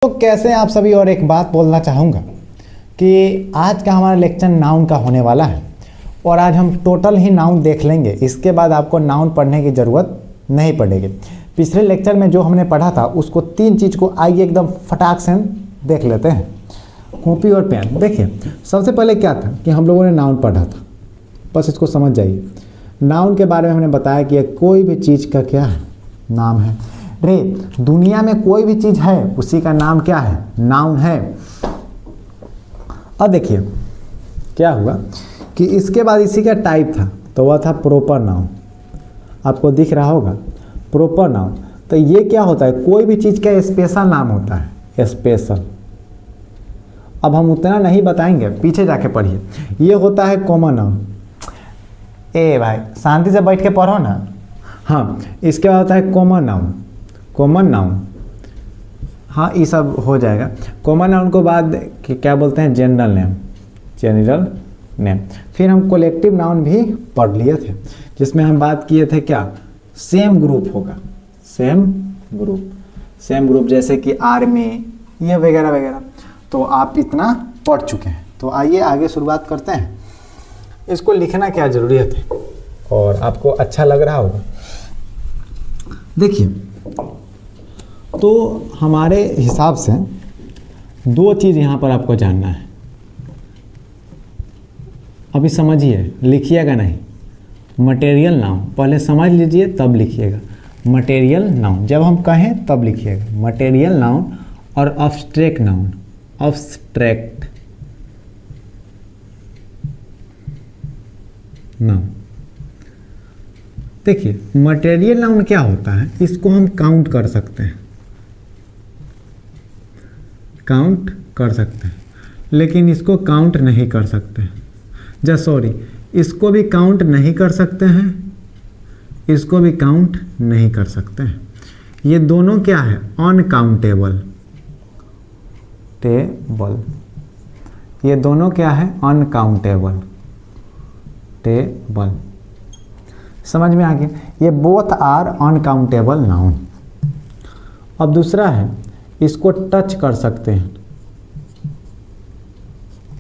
तो कैसे आप सभी, और एक बात बोलना चाहूँगा कि आज का हमारा लेक्चर नाउन का होने वाला है और आज हम टोटल ही नाउन देख लेंगे। इसके बाद आपको नाउन पढ़ने की ज़रूरत नहीं पड़ेगी। पिछले लेक्चर में जो हमने पढ़ा था उसको 3 चीज़ को आइए एकदम फटाक से देख लेते हैं। कॉपी और पेन। देखिए सबसे पहले क्या था कि हम लोगों ने नाउन पढ़ा था, बस इसको समझ जाइए। नाउन के बारे में हमने बताया कि कोई भी चीज़ का क्या है, नाम है। रे दुनिया में कोई भी चीज़ है उसी का नाम क्या है, नाउन है। अब देखिए क्या हुआ कि इसके बाद इसी का टाइप था, तो वह था प्रॉपर नाउन। आपको दिख रहा होगा प्रॉपर नाउन। तो ये क्या होता है, कोई भी चीज़ का स्पेशल नाम होता है, स्पेशल। अब हम उतना नहीं बताएंगे, पीछे जाके पढ़िए। ये होता है कॉमन नाउन। ए भाई शांति से बैठ के पढ़ो ना। हाँ, इसके बाद होता है कॉमन नाउन। कॉमन नाउन, हाँ ये सब हो जाएगा। कॉमन नाउन को बाद क्या बोलते हैं, जनरल नेम। General name. फिर हम कलेक्टिव नाउन भी पढ़ लिए थे, जिसमें हम बात किए थे क्या, सेम ग्रुप होगा। सेम ग्रुप, सेम ग्रुप जैसे कि आर्मी, ये वगैरह वगैरह। तो आप इतना पढ़ चुके हैं। तो आइए आगे शुरुआत करते हैं। इसको लिखना क्या ज़रूरियत है और आपको अच्छा लग रहा होगा। देखिए तो हमारे हिसाब से 2 चीज़ यहाँ पर आपको जानना है। अभी समझिए, लिखिएगा नहीं। मटेरियल नाउन पहले समझ लीजिए तब लिखिएगा। मटेरियल नाउन जब हम कहें तब लिखिएगा। मटेरियल नाउन और अब्स्ट्रैक्ट नाउन। Abstract noun. देखिए मटेरियल नाउन क्या होता है, इसको हम काउंट कर सकते हैं, काउंट कर सकते हैं, लेकिन इसको काउंट नहीं कर सकते हैं। सॉरी, इसको भी काउंट नहीं कर सकते हैं, इसको भी काउंट नहीं कर सकते हैं। ये दोनों क्या है, अनकाउंटेबल। टेबल, ये दोनों क्या है, अनकाउंटेबल। टेबल, समझ में आ गया। ये बोथ आर अनकाउंटेबल नाउन। अब दूसरा है, इसको टच कर सकते हैं,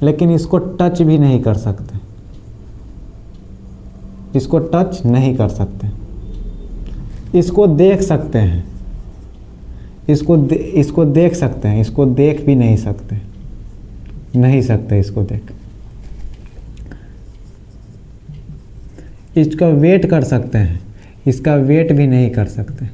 लेकिन इसको टच भी नहीं कर सकते। इसको टच नहीं कर सकते। इसको देख सकते हैं, इसको देख सकते हैं, इसको देख भी नहीं सकते, नहीं सकते इसको देख। इसका वेट कर सकते हैं, इसका वेट भी नहीं कर सकते,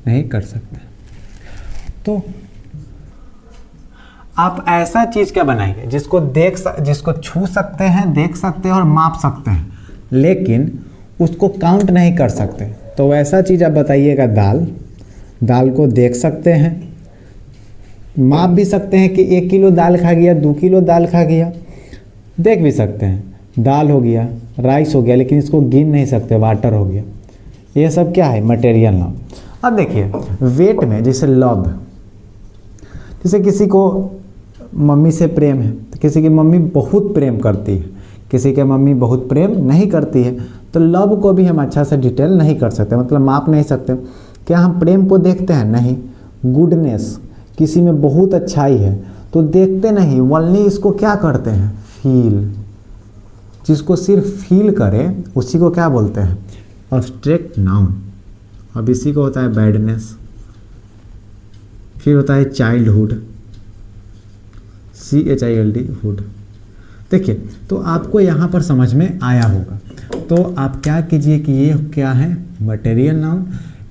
नहीं कर सकते। तो आप ऐसा चीज क्या बनाइए जिसको जिसको छू सकते हैं, देख सकते हैं और माप सकते हैं, लेकिन उसको काउंट नहीं कर सकते। तो वैसा चीज आप बताइएगा। दाल, दाल को देख सकते हैं, माप भी सकते हैं कि 1 किलो दाल खा गया, 2 किलो दाल खा गया, देख भी सकते हैं। दाल हो गया, राइस हो गया, लेकिन इसको गिन नहीं सकते, वाटर हो गया। ये सब क्या है, मटेरियल नाउन। अब देखिए वेट में, जैसे लव, जैसे किसी को मम्मी से प्रेम है तो किसी की मम्मी बहुत प्रेम करती है, किसी के मम्मी बहुत प्रेम नहीं करती है, तो लव को भी हम अच्छा से डिटेल नहीं कर सकते, मतलब माप नहीं सकते। क्या हम प्रेम को देखते हैं, नहीं। गुडनेस, किसी में बहुत अच्छाई है तो देखते नहीं, ओनली इसको क्या करते हैं, फील। जिसको सिर्फ फील करे उसी को क्या बोलते हैं, अब्स्ट्रैक्ट नाउन। अब इसी को होता है बैडनेस। फिर होता है चाइल्डहुड, CHILD, हुड। देखिए तो आपको यहाँ पर समझ में आया होगा। तो आप क्या कीजिए कि ये क्या है, मटेरियल नाउन।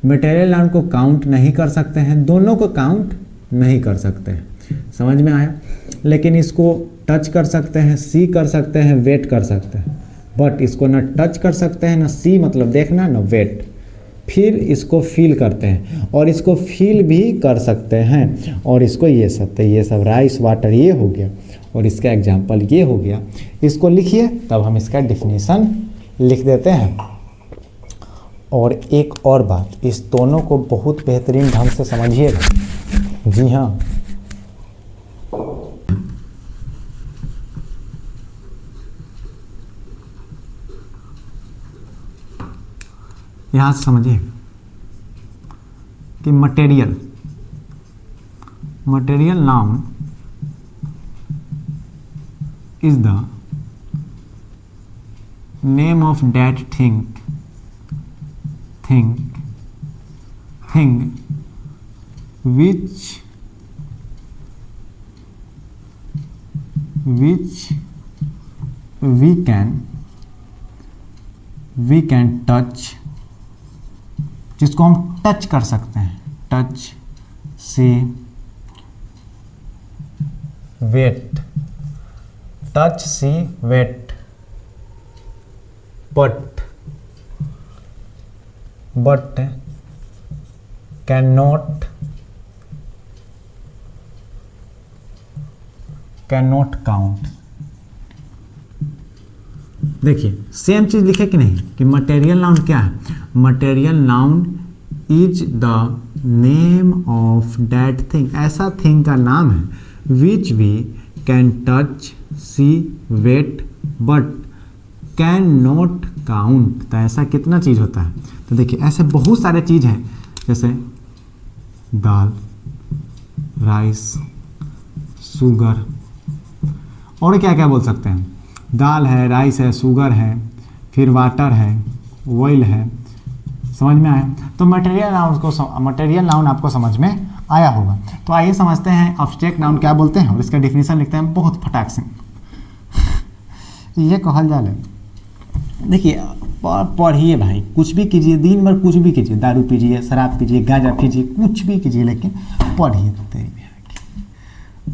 मटेरियल नाउन को काउंट नहीं कर सकते हैं, दोनों को काउंट नहीं कर सकते हैं, समझ में आया। लेकिन इसको टच कर सकते हैं, सी कर सकते हैं, वेट कर सकते हैं। बट इसको ना टच कर सकते हैं, ना सी मतलब देखना, ना वेट। फिर इसको फील करते हैं और इसको फील भी कर सकते हैं। और इसको ये सब राइस, वाटर, ये हो गया और इसका एग्जाम्पल ये हो गया। इसको लिखिए तब हम इसका डिफिनीशन लिख देते हैं। और एक और बात, इस दोनों को बहुत बेहतरीन ढंग से समझिएगा। जी हाँ, यहाँ से समझिए कि material material noun is the name of that thing which we can touch, जिसको हम टच कर सकते हैं, touch, see, weight, touch, see, weight, but cannot count। देखिए सेम चीज लिखे कि नहीं, कि मटेरियल नाउन क्या है, material noun is the name of that thing, ऐसा थिंग का नाम है which we can touch, see, weight, but cannot count. तो ऐसा कितना चीज होता है, तो देखिए ऐसे बहुत सारे चीज हैं, जैसे दाल, राइस, शुगर, और क्या क्या बोल सकते हैं, दाल है, राइस है, शुगर है, फिर वाटर है, ऑयल है। समझ में आया? तो मटेरियल नाउन आपको समझ में आया होगा। तो आइए समझते हैं एब्स्ट्रैक्ट नाउन क्या बोलते हैं और इसका डेफिनेशन लिखते हैं बहुत फटाक से। ये कहल जाले, देखिए पढ़िए भाई, कुछ भी कीजिए, दिन भर कुछ भी कीजिए, दारू पीजिए, शराब पीजिए, गांजा पीजिए, कुछ भी कीजिए, लेकिन पढ़िए।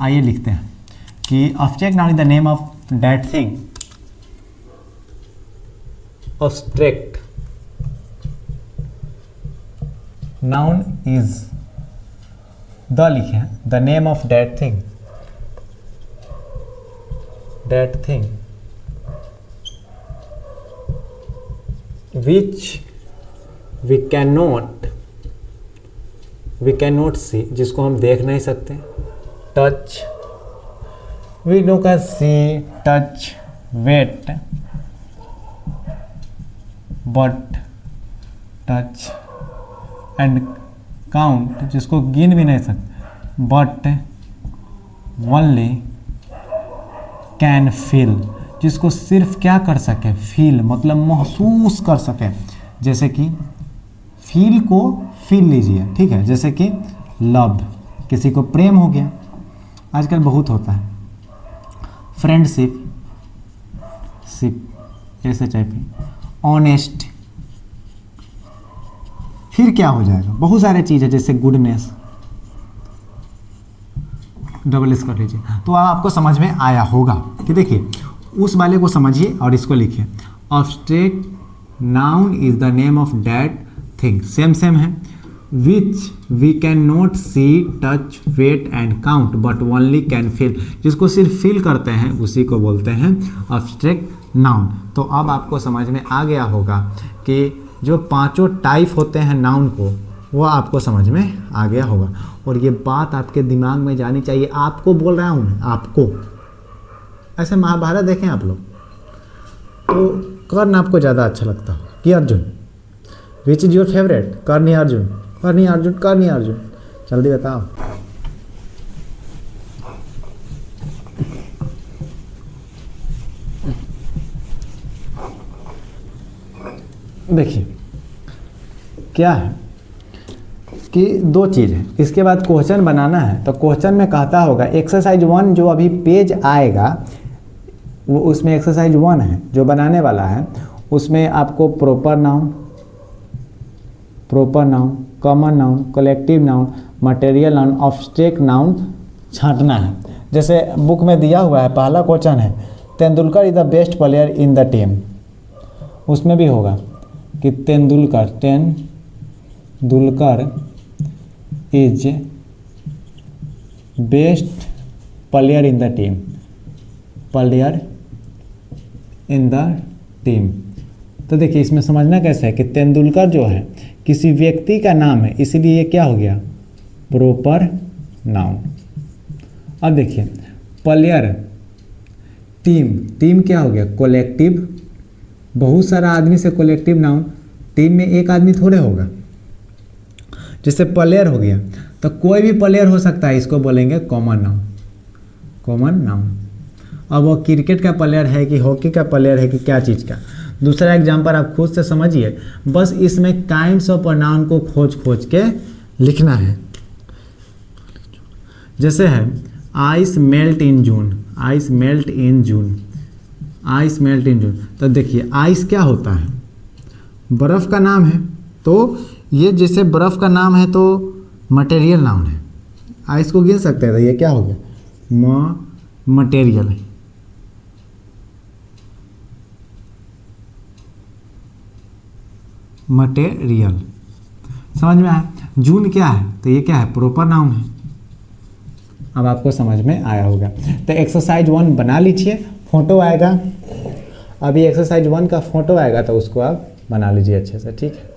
आइए लिखते हैं कि abstract noun is the name of that thing, abstract noun is the, लिखे the name of that thing which we cannot see, जिसको हम देख नहीं सकते, touch, we no can see, touch, wait, but touch and count, जिसको गिन भी नहीं सकते, but only can feel, जिसको सिर्फ क्या कर सके, फील, मतलब महसूस कर सके। जैसे कि फील को फील लीजिए, ठीक है, जैसे कि लव, किसी को प्रेम हो गया, आजकल बहुत होता है, फ्रेंडशिप, SHIP, ऑनेस्ट, फिर क्या हो जाएगा, बहुत सारे चीज़ है, जैसे गुडनेस, डबल एस कर लीजिए। तो आपको समझ में आया होगा कि देखिए उस वाले को समझिए और इसको लिखिए, abstract noun is the name of that thing, same है, which we can not see, touch, weight and count, but only can feel, जिसको सिर्फ फील करते हैं उसी को बोलते हैं एब्स्ट्रैक्ट नाउन। तो अब आपको समझ में आ गया होगा कि जो पांचों टाइप होते हैं नाउन को, वो आपको समझ में आ गया होगा। और ये बात आपके दिमाग में जानी चाहिए, आपको बोल रहा हूँ मैं, आपको। ऐसे महाभारत देखें आप लोग, तो कर्ण आपको ज़्यादा अच्छा लगता हो कि Arjun? Which is your favourite, Karna या अर्जुन? कर्ण या अर्जुन, कर्ण या अर्जुन? जल्दी बताओ। देखिए क्या है कि दो चीज़ है, इसके बाद क्वेश्चन बनाना है। तो क्वेश्चन में कहता होगा एक्सरसाइज 1 जो अभी पेज आएगा वो, उसमें एक्सरसाइज 1 है जो बनाने वाला है, उसमें आपको proper noun, common noun, collective noun, material noun, abstract noun छांटना है। जैसे बुक में दिया हुआ है, पहला क्वेश्चन है Tendulkar is the best player in the team, उसमें भी होगा कि Tendulkar is best player in the team. तो देखिए इसमें समझना कैसे है कि तेंदुलकर जो है किसी व्यक्ति का नाम है, इसीलिए ये क्या हो गया, प्रॉपर नाउन। अब देखिए प्लेयर, टीम क्या हो गया, कलेक्टिव, बहुत सारा आदमी से कलेक्टिव नाउन, टीम में एक आदमी थोड़े होगा। जैसे प्लेयर हो गया, तो कोई भी प्लेयर हो सकता है, इसको बोलेंगे कॉमन नाउन, कॉमन नाउन। अब वो क्रिकेट का प्लेयर है कि हॉकी का प्लेयर है कि क्या चीज़ का। दूसरा एग्जाम्पल आप खुद से समझिए, बस इसमें काइंड्स ऑफ नाउन को खोज खोज के लिखना है। जैसे है ice melt in June, ice melt in June, ice melt in June. तो देखिए आइस क्या होता है, बर्फ़ का नाम है। तो ये जैसे बर्फ़ का नाम है तो मटेरियल नाउन है, आइस को गिन सकते हैं। तो ये क्या हो गया, मटेरियल। मटेरियल समझ में आया। जून क्या है, तो ये क्या है, प्रॉपर नाउन है। अब आपको समझ में आया होगा। तो एक्सरसाइज 1 बना लीजिए, फोटो आएगा अभी, एक्सरसाइज 1 का फोटो आएगा तो उसको आप बना लीजिए अच्छे से, ठीक है।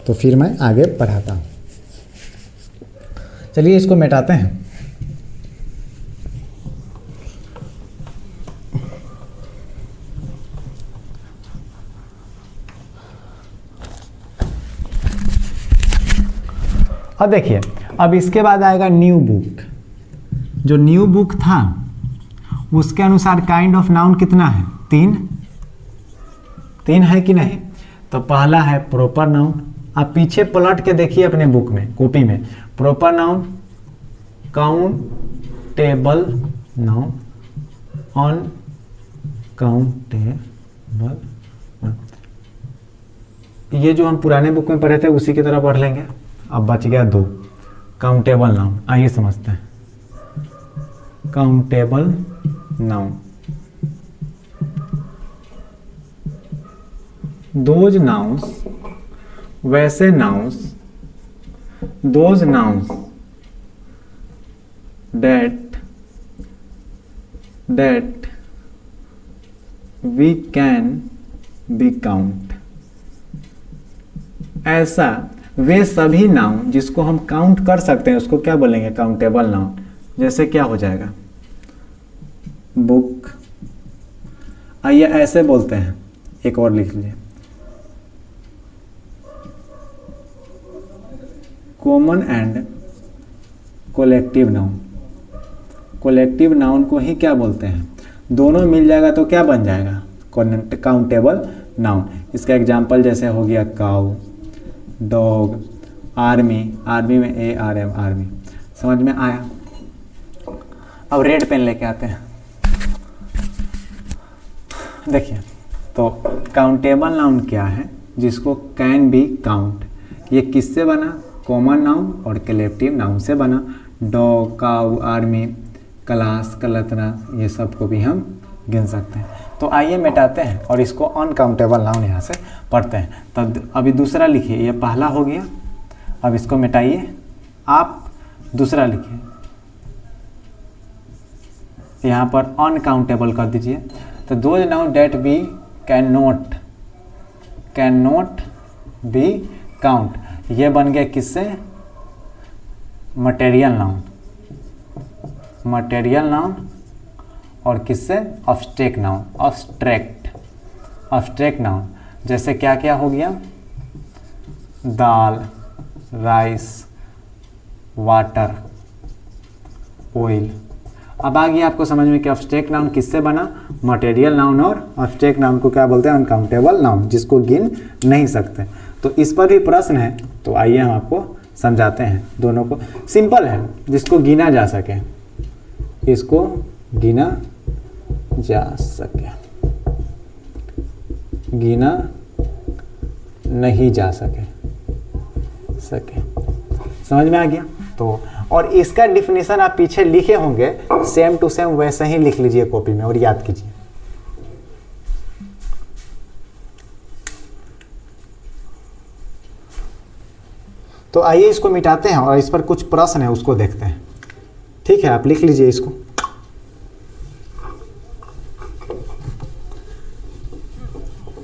तो फिर मैं आगे पढ़ाता हूँ। चलिए इसको मिटाते हैं। अब देखिए, अब इसके बाद आएगा न्यू बुक। जो न्यू बुक था उसके अनुसार काइंड ऑफ नाउन कितना है, 3 है कि नहीं। तो पहला है प्रॉपर नाउन। आप पीछे पलट के देखिए अपने बुक में, कॉपी में, proper noun, countable noun, uncountable. ये जो हम पुराने बुक में पढ़े थे उसी की तरह पढ़ लेंगे। अब बच गया 2, काउंटेबल नाउन। आइए समझते हैं। काउंटेबल नाउन, दोज नाउन्स, वैसे nouns, those nouns that we can be count। ऐसा वे सभी नाउन जिसको हम काउंट कर सकते हैं उसको क्या बोलेंगे, काउंटेबल नाउन। जैसे क्या हो जाएगा, बुक। आइए ऐसे बोलते हैं, एक और लिख लीजिए, common and collective noun. Collective noun को ही क्या बोलते हैं, दोनों मिल जाएगा तो क्या बन जाएगा, काउंटेबल नाउन। इसका एग्जांपल जैसे हो गया काउ, डॉग, आर्मी, आर्मी में ARM, आर्मी। समझ में आया। अब रेड पेन लेके आते हैं। देखिए, तो काउंटेबल नाउन क्या है, जिसको कैन बी काउंट। ये किससे बना, कॉमन नाउन और कलेक्टिव नाउन से बना। डॉग, काउ, आर्मी, क्लास, कलतना, ये सब को भी हम गिन सकते हैं। तो आइए मिटाते हैं और इसको अनकाउंटेबल नाउन यहाँ से पढ़ते हैं। तब अभी दूसरा लिखिए, ये पहला हो गया। अब इसको मिटाइए, आप दूसरा लिखिए, यहाँ पर अनकाउंटेबल कर दीजिए। तो those noun that we can not be count, ये बन गया किससे, मटेरियल नाउन, मटेरियल नाउन। और किससे, अब्स्ट्रैक्ट नाउन, अब्स्ट्रैक्ट नाउन। जैसे क्या क्या हो गया, दाल, राइस, वाटर, ऑयल। अब आ गया आपको समझ में कि अब्स्ट्रैक्ट नाउन किससे बना, मटेरियल नाउन। और अब्स्ट्रैक्ट नाउन को क्या बोलते हैं, अनकाउंटेबल नाउन, जिसको गिन नहीं सकते। तो इस पर भी प्रश्न है, तो आइए हम आपको समझाते हैं। दोनों को सिंपल है, जिसको गिना जा सके, इसको गिना जा सके, गिना नहीं जा सके। समझ में आ गया। तो और इसका डिफिनेशन आप पीछे लिखे होंगे, सेम टू सेम वैसे ही लिख लीजिए कॉपी में और याद कीजिए। तो आइए इसको मिटाते हैं और इस पर कुछ प्रश्न है उसको देखते हैं। ठीक है, आप लिख लीजिए इसको।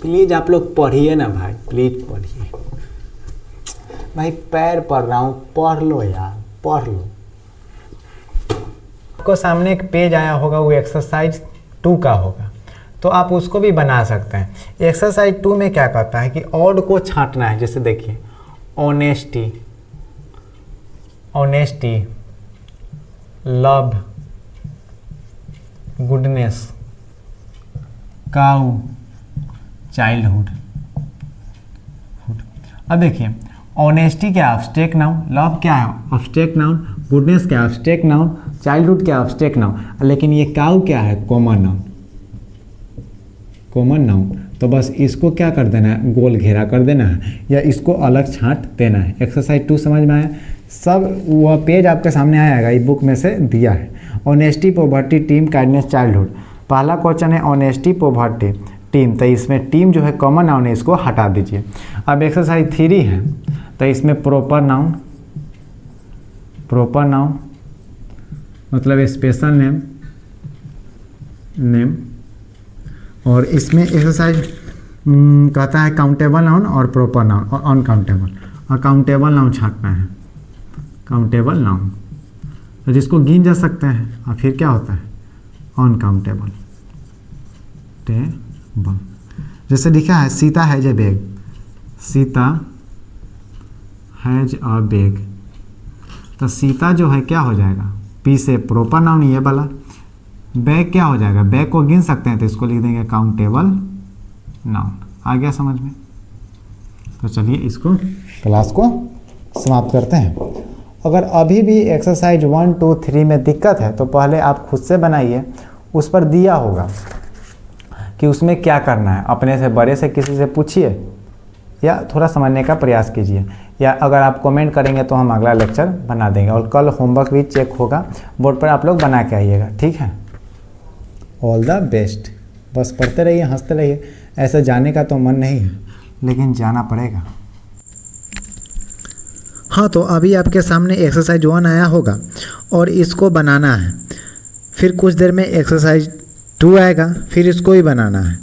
प्लीज आप लोग पढ़िए ना भाई, प्लीज पढ़िए भाई, पैर पढ़ रहा हूँ, पढ़ लो यार, पढ़ लो। आपको सामने एक पेज आया होगा, वो एक्सरसाइज 2 का होगा, तो आप उसको भी बना सकते हैं। एक्सरसाइज 2 में क्या कहता है कि ऑड को छांटना है। जैसे देखिए, honesty, honesty, love, goodness, cow, childhood. अब देखिए ऑनेस्टी क्या है, एब्स्ट्रैक्ट नाउन, लव क्या है, एब्स्ट्रैक्ट नाउन, गुडनेस क्या है, एब्स्ट्रैक्ट नाउन, चाइल्डहुड क्या है, एब्स्ट्रैक्ट नाउन, लेकिन ये काउ क्या है, कॉमन नाउन, कॉमन नाउन। तो बस इसको क्या कर देना है, गोल घेरा कर देना है या इसको अलग छांट देना है। एक्सरसाइज 2 समझ में आया, सब वह पेज आपके सामने आएगा, ई बुक में से दिया है। Honesty, poverty, team, kindness, childhood. पहला क्वेश्चन है ऑनेस्टी, पॉवर्टी, टीम, तो इसमें टीम जो है कॉमन नाउन है, इसको हटा दीजिए। अब एक्सरसाइज 3 है, तो इसमें प्रॉपर नाउन, प्रॉपर नाउन मतलब स्पेशल नेम, नेम, और इसमें एक्सरसाइज कहता है काउंटेबल नाउन और प्रॉपर नाउन और अनकाउंटेबल। अकाउंटेबल नाउन छांटना है, काउंटेबल नाउन तो जिसको गिन जा सकते हैं, और फिर क्या होता है अनकाउंटेबल, टेबल। जैसे लिखा है Sita has a bag, Sita has a bag, तो सीता जो है क्या हो जाएगा, पी से प्रॉपर नाउन ये वाला, बैग क्या हो जाएगा, बैग को गिन सकते हैं तो इसको लिख देंगे काउंटेबल नाउन। आ गया समझ में? तो चलिए इसको क्लास को समाप्त करते हैं। अगर अभी भी एक्सरसाइज 1, 2, 3 में दिक्कत है तो पहले आप खुद से बनाइए, उस पर दिया होगा कि उसमें क्या करना है, अपने से बड़े से किसी से पूछिए या थोड़ा समझने का प्रयास कीजिए, या अगर आप कमेंट करेंगे तो हम अगला लेक्चर बना देंगे। और कल होमवर्क भी चेक होगा, बोर्ड पर आप लोग बना के आइएगा, ठीक है? All the best. बस पढ़ते रहिए, हंसते रहिए। ऐसा जाने का तो मन नहीं है, लेकिन जाना पड़ेगा। हाँ, तो अभी आपके सामने एक्सरसाइज 1 आया होगा और इसको बनाना है। फिर कुछ देर में एक्सरसाइज 2 आएगा, फिर इसको ही बनाना है।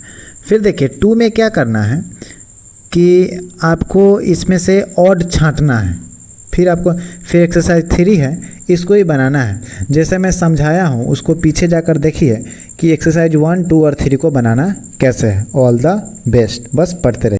फिर देखिए 2 में क्या करना है कि आपको इसमें से ऑड छांटना है। फिर एक्सरसाइज 3 है, इसको ही बनाना है। जैसे मैं समझाया हूँ उसको पीछे जाकर देखिए कि एक्सरसाइज 1, 2 और 3 को बनाना कैसे है। All the best. बस पढ़ते रहिए।